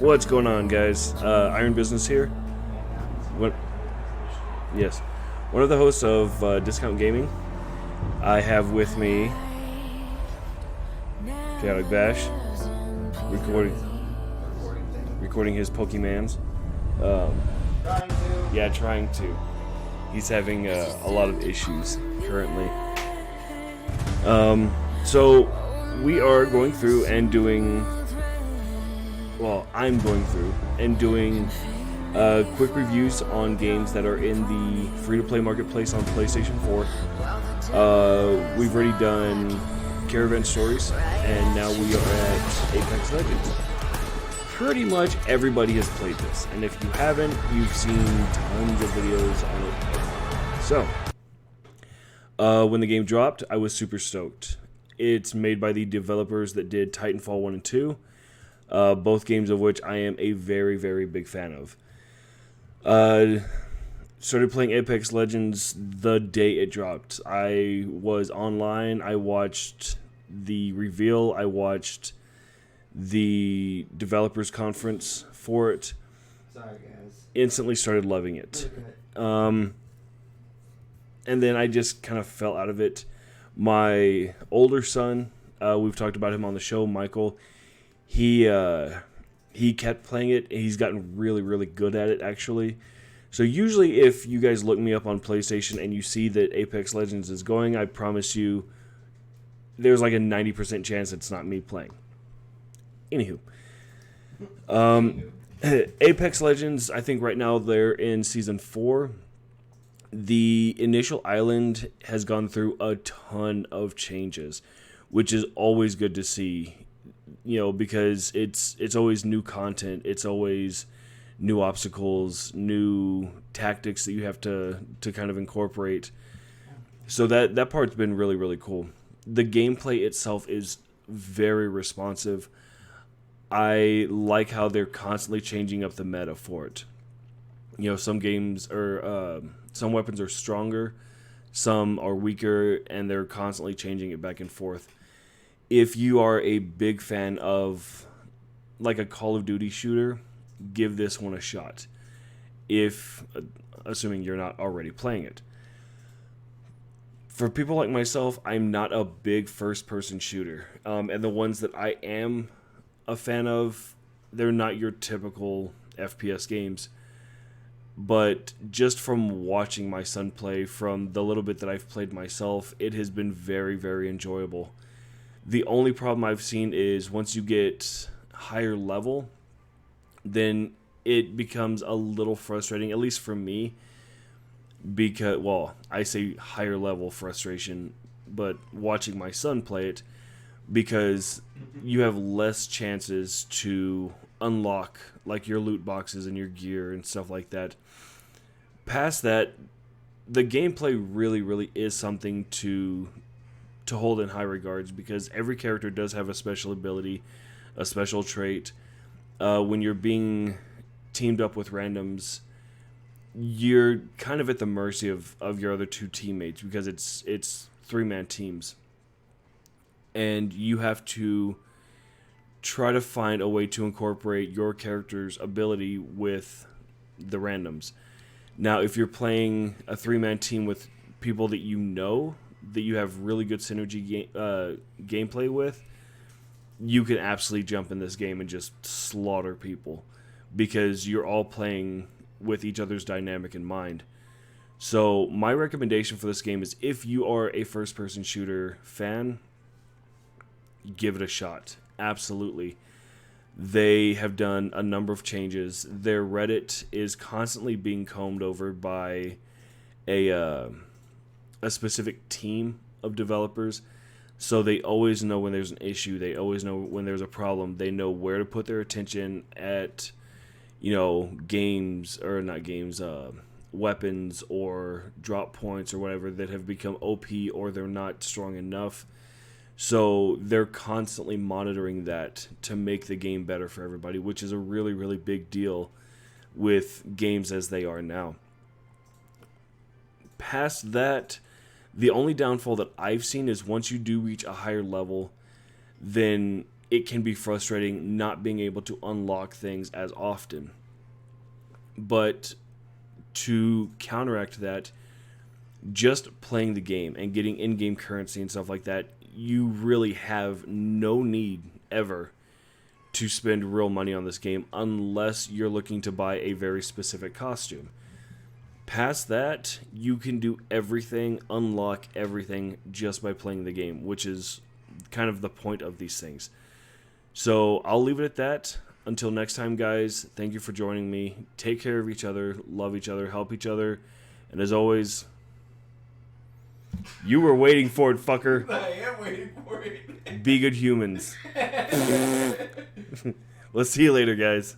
What's going on, guys? Iron Business here. What? Yes, one of the hosts of Discount Gaming. I have with me Chaotic Bash, recording his Pokemans. Yeah, trying to. He's having a lot of issues currently. So we are going through and doing. Well, I'm going through and doing quick reviews on games that are in the free-to-play marketplace on PlayStation 4. We've already done Caravan Stories, and now we are at Apex Legends. Pretty much everybody has played this, and if you haven't, you've seen tons of videos on it. So, when the game dropped, I was super stoked. It's made by the developers that did Titanfall 1 and 2. Both games of which I am a very, very big fan of. Started playing Apex Legends the day it dropped. I was online, I watched the reveal, I watched the developers conference for it. Sorry, guys. Instantly started loving it. And then I just kind of fell out of it. My older son, we've talked about him on the show, Michael. He kept playing it, and he's gotten really, really good at it, actually. So usually if you guys look me up on PlayStation and you see that Apex Legends is going, I promise you there's like a 90% chance it's not me playing. Anywho. Apex Legends, I think right now they're in Season 4. The initial island has gone through a ton of changes, which is always good to see. You know, because it's always new content, it's always new obstacles, new tactics that you have to kind of incorporate. So that part's been really, really cool. The gameplay itself is very responsive. I like how they're constantly changing up the meta for it. You know, some games are some weapons are stronger, some are weaker, and they're constantly changing it back and forth. If you are a big fan of like a Call of Duty shooter, give this one a shot. If, assuming you're not already playing it. For people like myself, I'm not a big first-person shooter. And the ones that I am a fan of, they're not your typical FPS games. But just from watching my son play, from the little bit that I've played myself, it has been very, very enjoyable. The only problem I've seen is once you get higher level, then it becomes a little frustrating, at least for me, because, well, I say higher level frustration, but watching my son play it, because you have less chances to unlock, like, your loot boxes and your gear and stuff like that. Past that, the gameplay really, really is something to hold in high regards, because every character does have a special ability, a special trait. When you're being teamed up with randoms, you're kind of at the mercy of your other two teammates, because it's 3-man teams. And you have to try to find a way to incorporate your character's ability with the randoms. Now, if you're playing a 3-man team with people that you know, that you have really good synergy gameplay with, you can absolutely jump in this game and just slaughter people, because you're all playing with each other's dynamic in mind. So my recommendation for this game is, if you are a first-person shooter fan, give it a shot. Absolutely. They have done a number of changes. Their Reddit is constantly being combed over by a specific team of developers, so they always know when there's an issue, they always know when there's a problem, they know where to put their attention at, you know, weapons or drop points or whatever that have become OP or they're not strong enough. So they're constantly monitoring that to make the game better for everybody, which is a really, really big deal with games as they are now. Past that, the only downfall that I've seen is once you do reach a higher level, then it can be frustrating not being able to unlock things as often. But to counteract that, just playing the game and getting in-game currency and stuff like that, you really have no need ever to spend real money on this game unless you're looking to buy a very specific costume. Past that, you can do everything, unlock everything just by playing the game, which is kind of the point of these things. So I'll leave it at that. Until next time, guys, thank you for joining me. Take care of each other, love each other, help each other, and as always, you were waiting for it, fucker. I am waiting for it. Be good humans. Let's see you later, guys.